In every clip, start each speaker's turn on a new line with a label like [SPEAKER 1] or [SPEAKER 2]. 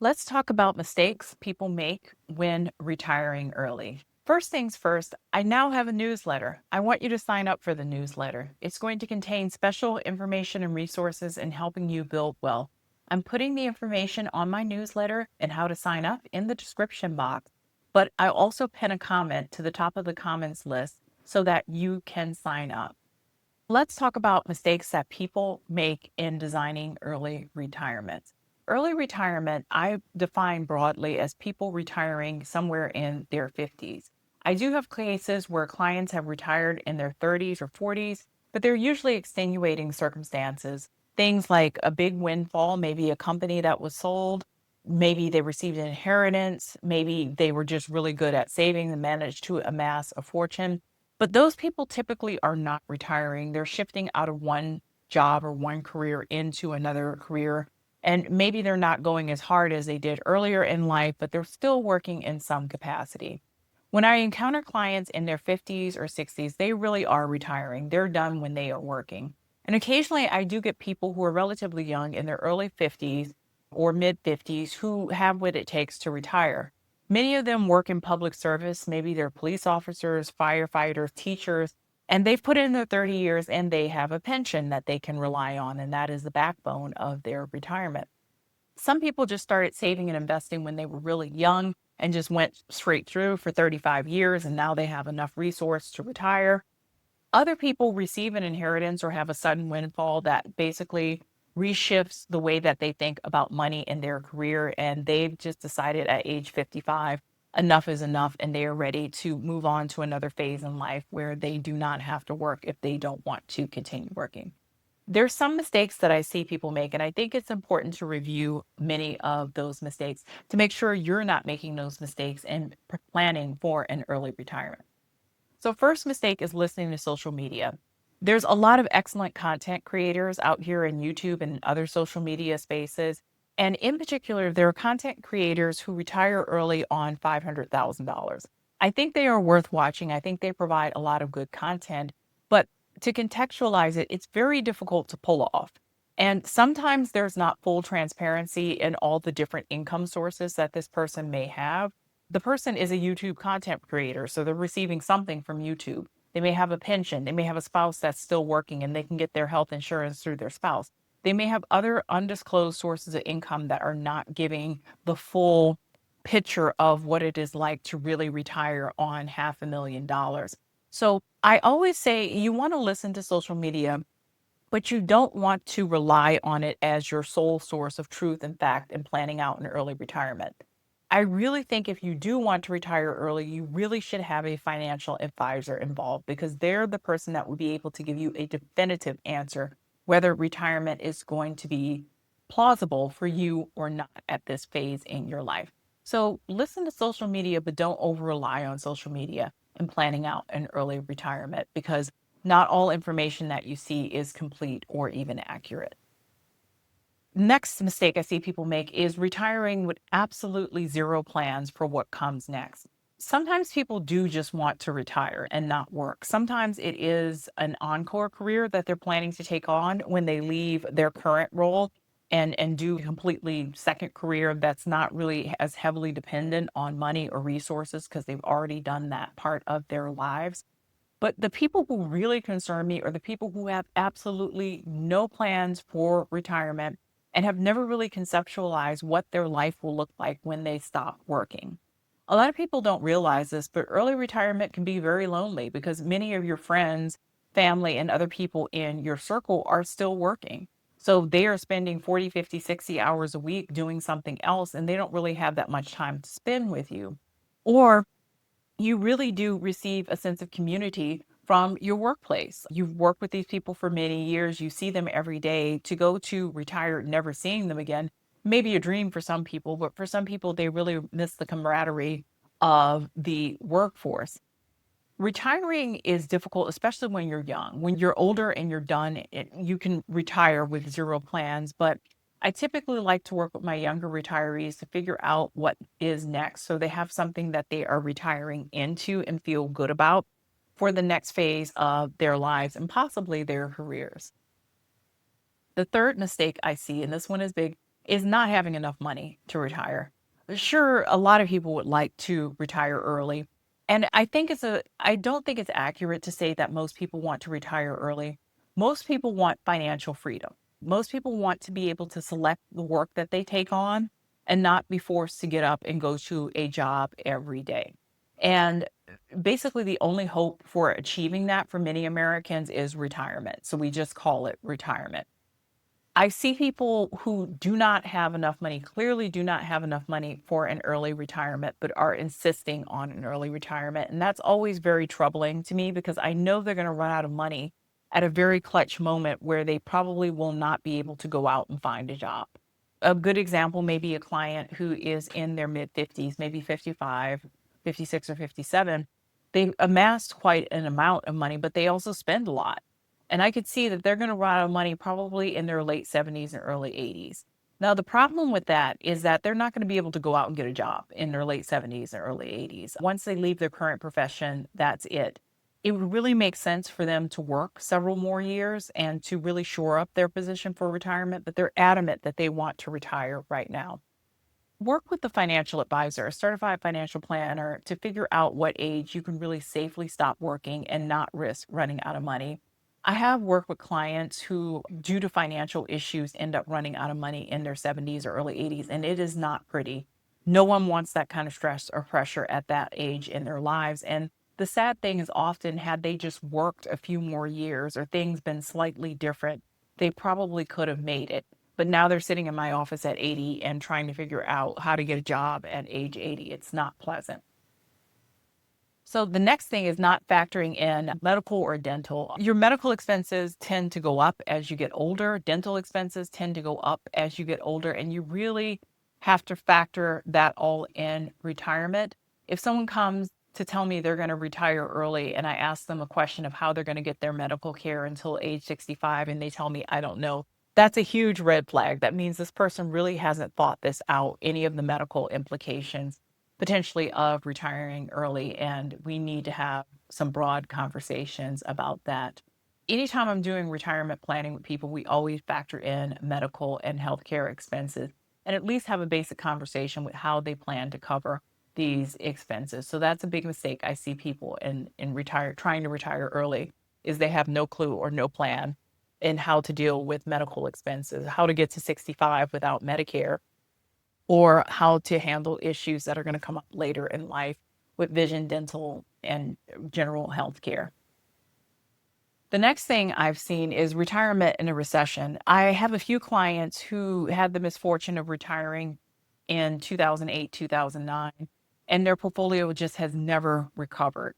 [SPEAKER 1] Let's talk about mistakes people make when retiring early. First things first, I now have a newsletter. I want you to sign up for the newsletter. It's going to contain special information and resources in helping you build wealth. I'm putting the information on my newsletter and how to sign up in the description box, but I also pin a comment to the top of the comments list so that you can sign up. Let's talk about mistakes that people make in designing early retirement. Early retirement, I define broadly as people retiring somewhere in their 50s. I do have cases where clients have retired in their 30s or 40s, but they're usually extenuating circumstances. Things like a big windfall, maybe a company that was sold, maybe they received an inheritance, maybe they were just really good at saving and managed to amass a fortune. But those people typically are not retiring. They're shifting out of one job or one career into another career. And maybe they're not going as hard as they did earlier in life, but they're still working in some capacity. When I encounter clients in their 50s or 60s, they really are retiring. They're done when they are working. And occasionally I do get people who are relatively young in their early 50s or mid 50s who have what it takes to retire. Many of them work in public service. Maybe they're police officers, firefighters, teachers, and they've put in their 30 years and they have a pension that they can rely on. And that is the backbone of their retirement. Some people just started saving and investing when they were really young and just went straight through for 35 years. And now they have enough resource to retire. Other people receive an inheritance or have a sudden windfall that basically reshifts the way that they think about money in their career. And they've just decided at age 55, enough is enough. And they are ready to move on to another phase in life where they do not have to work if they don't want to continue working. There's some mistakes that I see people make, and I think it's important to review many of those mistakes to make sure you're not making those mistakes and planning for an early retirement. So, first mistake is listening to social media. There's a lot of excellent content creators out here in YouTube and other social media spaces. And in particular, there are content creators who retire early on $500,000. I think they are worth watching. I think they provide a lot of good content. But to contextualize it, it's very difficult to pull off. And sometimes there's not full transparency in all the different income sources that this person may have. The person is a YouTube content creator, so they're receiving something from YouTube. They may have a pension, they may have a spouse that's still working and they can get their health insurance through their spouse. They may have other undisclosed sources of income that are not giving the full picture of what it is like to really retire on $500,000. So I always say you want to listen to social media, but you don't want to rely on it as your sole source of truth and fact in planning out an early retirement. I really think if you do want to retire early, you really should have a financial advisor involved because they're the person that will be able to give you a definitive answer whether retirement is going to be plausible for you or not at this phase in your life. So listen to social media, but don't over rely on social media in planning out an early retirement because not all information that you see is complete or even accurate. Next mistake I see people make is retiring with absolutely zero plans for what comes next. Sometimes people do just want to retire and not work. Sometimes it is an encore career that they're planning to take on when they leave their current role and do a completely second career that's not really as heavily dependent on money or resources because they've already done that part of their lives. But the people who really concern me are the people who have absolutely no plans for retirement and have never really conceptualized what their life will look like when they stop working. A lot of people don't realize this, but early retirement can be very lonely because many of your friends, family, and other people in your circle are still working. So they are spending 40, 50, 60 hours a week doing something else, and they don't really have that much time to spend with you. Or you really do receive a sense of community from your workplace. You've worked with these people for many years, you see them every day. To go to retire, never seeing them again, maybe a dream for some people, but for some people, they really miss the camaraderie of the workforce. Retiring is difficult, especially when you're young. When you're older and you're done, you can retire with zero plans. But I typically like to work with my younger retirees to figure out what is next. So they have something that they are retiring into and feel good about for the next phase of their lives and possibly their careers. The third mistake I see, and this one is big, is not having enough money to retire. Sure, a lot of people would like to retire early. And I don't think it's accurate to say that most people want to retire early. Most people want financial freedom. Most people want to be able to select the work that they take on and not be forced to get up and go to a job every day. And basically, the only hope for achieving that for many Americans is retirement. So we just call it retirement. I see people who do not have enough money, clearly do not have enough money for an early retirement, but are insisting on an early retirement. And that's always very troubling to me because I know they're going to run out of money at a very clutch moment where they probably will not be able to go out and find a job. A good example may be a client who is in their mid 50s, maybe 55, 56, or 57. They've amassed quite an amount of money, but they also spend a lot. And I could see that they're going to run out of money probably in their late 70s and early 80s. Now, the problem with that is that they're not going to be able to go out and get a job in their late 70s and early 80s. Once they leave their current profession, that's it. It would really make sense for them to work several more years and to really shore up their position for retirement, but they're adamant that they want to retire right now. Work with the financial advisor, a certified financial planner, to figure out what age you can really safely stop working and not risk running out of money. I have worked with clients who, due to financial issues, end up running out of money in their 70s or early 80s, and it is not pretty. No one wants that kind of stress or pressure at that age in their lives. And the sad thing is, often, had they just worked a few more years or things been slightly different, they probably could have made it. But now they're sitting in my office at 80 and trying to figure out how to get a job at age 80. It's not pleasant. So the next thing is not factoring in medical or dental. Your medical expenses tend to go up as you get older. Dental expenses tend to go up as you get older. And you really have to factor that all in retirement. If someone comes to tell me they're going to retire early and I ask them a question of how they're going to get their medical care until age 65 and they tell me, I don't know, that's a huge red flag. That means this person really hasn't thought this out, any of the medical implications potentially of retiring early. And we need to have some broad conversations about that. Anytime I'm doing retirement planning with people, we always factor in medical and healthcare expenses and at least have a basic conversation with how they plan to cover these expenses. So that's a big mistake I see people in retire trying to retire early is they have no clue or no plan in how to deal with medical expenses, how to get to 65 without Medicare, or how to handle issues that are going to come up later in life with vision, dental, and general health care. The next thing I've seen is retirement in a recession. I have a few clients who had the misfortune of retiring in 2008, 2009, and their portfolio just has never recovered.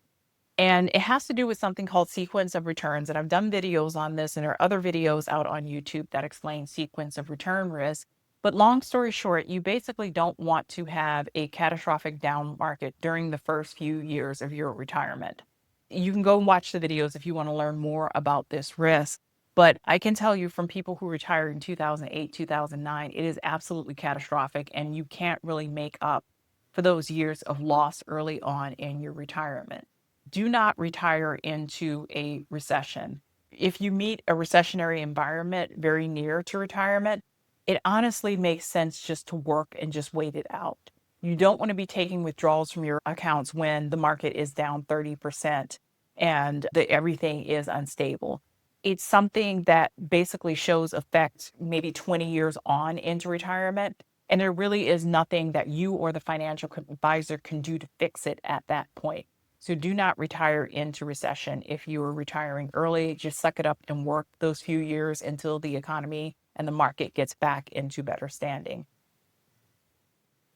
[SPEAKER 1] And it has to do with something called sequence of returns. And I've done videos on this, and there are other videos out on YouTube that explain sequence of return risk. But long story short, you basically don't want to have a catastrophic down market during the first few years of your retirement. You can go and watch the videos if you want to learn more about this risk. But I can tell you from people who retired in 2008, 2009, it is absolutely catastrophic, and you can't really make up for those years of loss early on in your retirement. Do not retire into a recession. If you meet a recessionary environment very near to retirement, it honestly makes sense just to work and just wait it out. You don't want to be taking withdrawals from your accounts when the market is down 30% and everything is unstable. It's something that basically shows effect maybe 20 years on into retirement. And there really is nothing that you or the financial advisor can do to fix it at that point. So do not retire into recession. If you are retiring early, just suck it up and work those few years until the economy and the market gets back into better standing.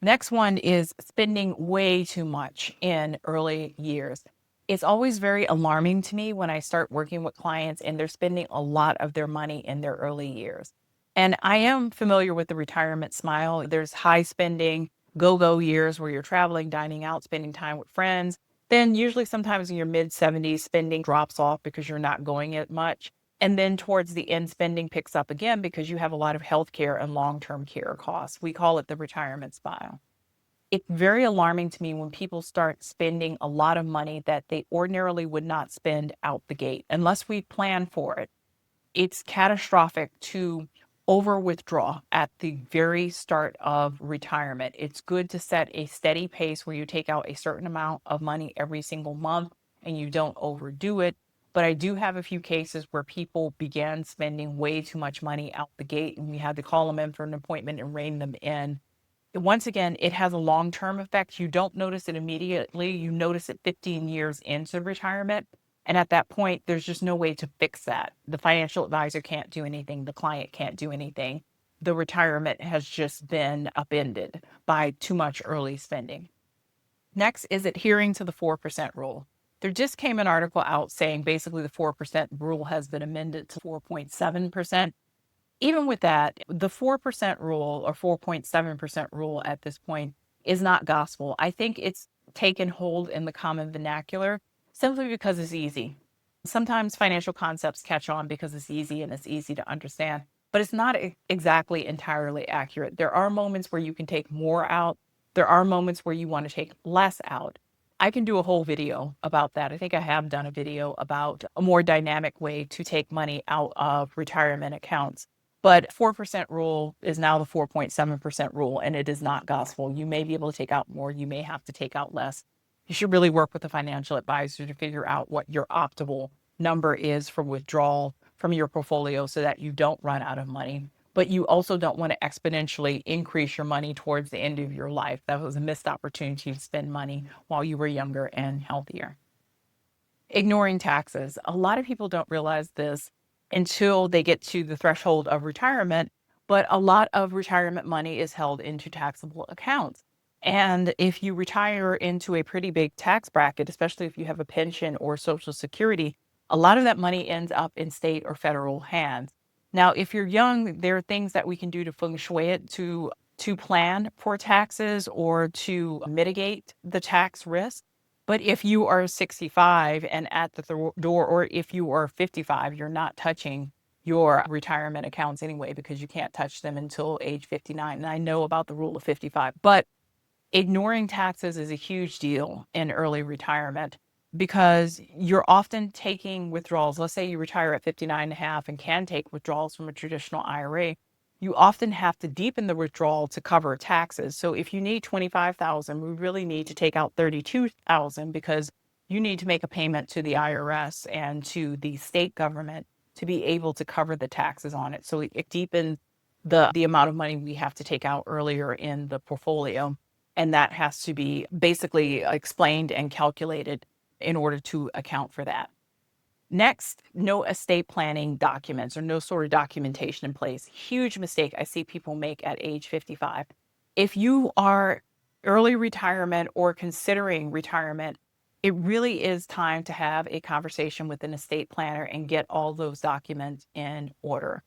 [SPEAKER 1] Next one is spending way too much in early years. It's always very alarming to me when I start working with clients and they're spending a lot of their money in their early years. And I am familiar with the retirement smile. There's high spending, go years where you're traveling, dining out, spending time with friends. Then, usually, sometimes in your mid 70s, spending drops off because you're not going it much. And then towards the end, spending picks up again because you have a lot of healthcare and long-term care costs. We call it the retirement smile. It's very alarming to me when people start spending a lot of money that they ordinarily would not spend out the gate unless we plan for it. It's catastrophic to over withdraw at the very start of retirement. It's good to set a steady pace where you take out a certain amount of money every single month and you don't overdo it. But I do have a few cases where people began spending way too much money out the gate, and we had to call them in for an appointment and rein them in. Once again, it has a long-term effect. You don't notice it immediately. You notice it 15 years into retirement. And at that point, there's just no way to fix that. The financial advisor can't do anything. The client can't do anything. The retirement has just been upended by too much early spending. Next is adhering to the 4% rule. There just came an article out saying basically the 4% rule has been amended to 4.7%. Even with that, the 4% rule or 4.7% rule at this point is not gospel. I think it's taken hold in the common vernacular simply because it's easy. Sometimes financial concepts catch on because it's easy and it's easy to understand, but it's not exactly entirely accurate. There are moments where you can take more out. There are moments where you want to take less out. I can do a whole video about that. I think I have done a video about a more dynamic way to take money out of retirement accounts. But 4% rule is now the 4.7% rule, and it is not gospel. You may be able to take out more. You may have to take out less. You should really work with a financial advisor to figure out what your optimal number is for withdrawal from your portfolio so that you don't run out of money. But you also don't want to exponentially increase your money towards the end of your life. That was a missed opportunity to spend money while you were younger and healthier. Ignoring taxes. A lot of people don't realize this until they get to the threshold of retirement, but a lot of retirement money is held into taxable accounts. And if you retire into a pretty big tax bracket, especially if you have a pension or Social Security, a lot of that money ends up in state or federal hands. Now, if you're young, there are things that we can do to feng shui it to plan for taxes or to mitigate the tax risk. But if you are 65 and at the door, or if you are 55, you're not touching your retirement accounts anyway, because you can't touch them until age 59. And I know about the rule of 55, but ignoring taxes is a huge deal in early retirement because you're often taking withdrawals. Let's say you retire at 59 and a half and can take withdrawals from a traditional IRA. You often have to deepen the withdrawal to cover taxes. So if you need 25,000, we really need to take out 32,000 because you need to make a payment to the IRS and to the state government to be able to cover the taxes on it. So it deepens the amount of money we have to take out earlier in the portfolio. And that has to be basically explained and calculated in order to account for that. Next, no estate planning documents or no sort of documentation in place. Huge mistake I see people make at age 55. If you are early retirement or considering retirement, it really is time to have a conversation with an estate planner and get all those documents in order.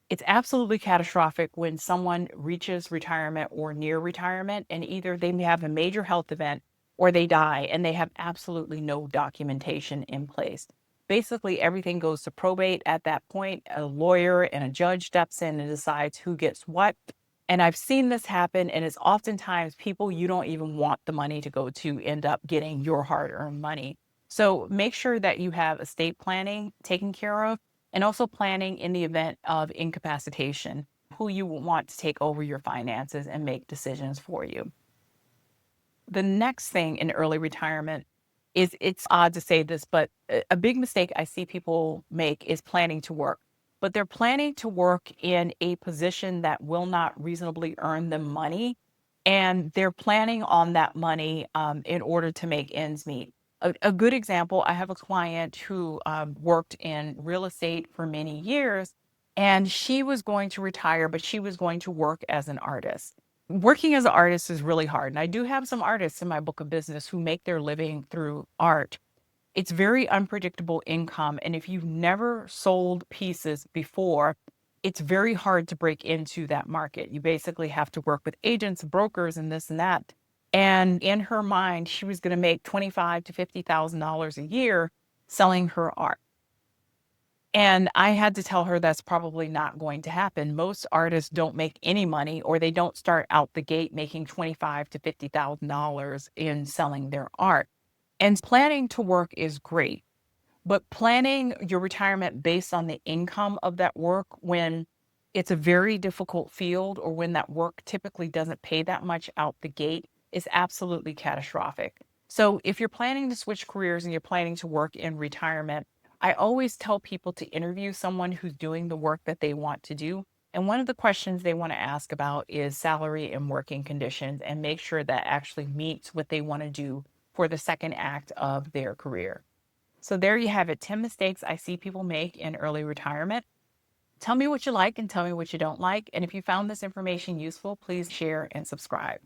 [SPEAKER 1] It's absolutely catastrophic when someone reaches retirement or near retirement and either they may have a major health event or they die and they have absolutely no documentation in place. Basically, everything goes to probate at that point. A lawyer and a judge steps in and decides who gets what. And I've seen this happen, and it's oftentimes people you don't even want the money to go to end up getting your hard-earned money. So make sure that you have estate planning taken care of and also planning in the event of incapacitation, who you want to take over your finances and make decisions for you. The next thing in early retirement is, it's odd to say this, but a big mistake I see people make is planning to work. But they're planning to work in a position that will not reasonably earn them money. And they're planning on that money in order to make ends meet. A good example, I have a client who worked in real estate for many years, and she was going to retire, but she was going to work as an artist. Working as an artist is really hard. And I do have some artists in my book of business who make their living through art. It's very unpredictable income. And if you've never sold pieces before, it's very hard to break into that market. You basically have to work with agents, brokers, and this and that. And in her mind, she was going to make $25,000 to $50,000 a year selling her art. And I had to tell her that's probably not going to happen. Most artists don't make any money, or they don't start out the gate making $25,000 to $50,000 in selling their art. And planning to work is great, but planning your retirement based on the income of that work, when it's a very difficult field, or when that work typically doesn't pay that much out the gate, is absolutely catastrophic. So if you're planning to switch careers and you're planning to work in retirement, I always tell people to interview someone who's doing the work that they want to do. And one of the questions they want to ask about is salary and working conditions, and make sure that actually meets what they want to do for the second act of their career. So there you have it, 10 mistakes I see people make in early retirement. Tell me what you like and tell me what you don't like. And if you found this information useful, please share and subscribe.